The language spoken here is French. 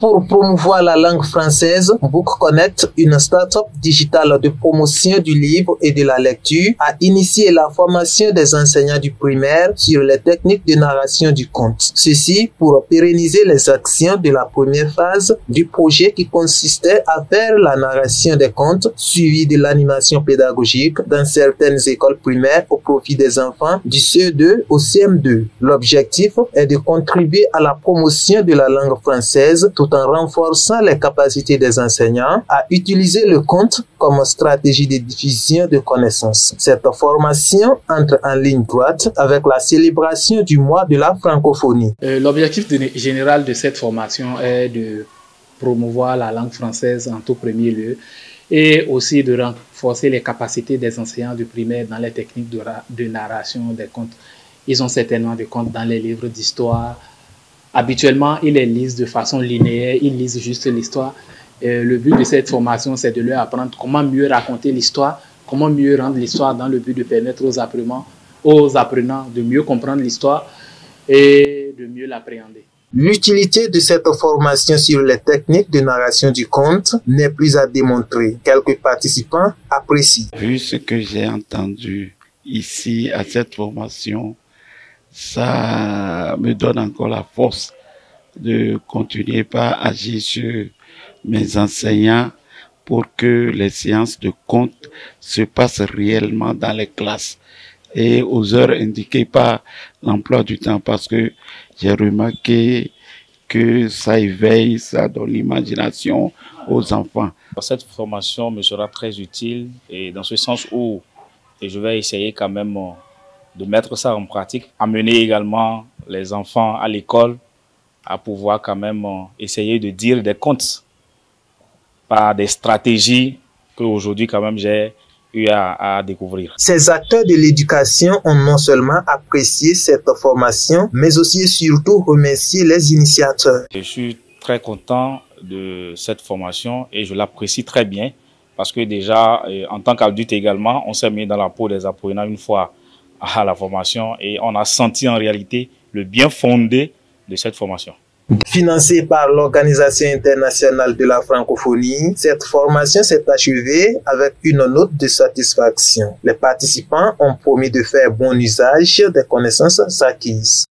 Pour promouvoir la langue française, Book Connect, une start-up digitale de promotion du livre et de la lecture, a initié la formation des enseignants du primaire sur les techniques de narration du conte. Ceci pour pérenniser les actions de la première phase du projet qui consistait à faire la narration des contes suivie de l'animation pédagogique dans certaines écoles primaires au profit des enfants du CE2 au CM2. L'objectif est de contribuer à la promotion de la langue française tout en renforçant les capacités des enseignants à utiliser le conte comme stratégie de diffusion de connaissances. Cette formation entre en ligne droite avec la célébration du mois de la francophonie. L'objectif général de cette formation est de promouvoir la langue française en tout premier lieu et aussi de renforcer les capacités des enseignants du primaire dans les techniques de narration des contes. Ils ont certainement des contes dans les livres d'histoire. Habituellement, ils les lisent de façon linéaire, ils lisent juste l'histoire. Le but de cette formation, c'est de leur apprendre comment mieux raconter l'histoire, comment mieux rendre l'histoire dans le but de permettre aux apprenants de mieux comprendre l'histoire et de mieux l'appréhender. L'utilité de cette formation sur les techniques de narration du conte n'est plus à démontrer. Quelques participants apprécient. Vu ce que j'ai entendu ici à cette formation, ça me donne encore la force de continuer par agir sur mes enseignants pour que les séances de conte se passent réellement dans les classes et aux heures indiquées par l'emploi du temps, parce que j'ai remarqué que ça éveille, ça donne l'imagination aux enfants. Cette formation me sera très utile et dans ce sens où je vais essayer quand même de mettre ça en pratique, amener également les enfants à l'école à pouvoir quand même essayer de dire des contes par des stratégies qu'aujourd'hui quand même j'ai eu à découvrir. Ces acteurs de l'éducation ont non seulement apprécié cette formation, mais aussi et surtout remercié les initiateurs. Je suis très content de cette formation et je l'apprécie très bien parce que déjà, en tant qu'adulte également, on s'est mis dans la peau des apprenants une fois à la formation et on a senti en réalité le bien fondé de cette formation. Financée par l'Organisation internationale de la francophonie, cette formation s'est achevée avec une note de satisfaction. Les participants ont promis de faire bon usage des connaissances acquises.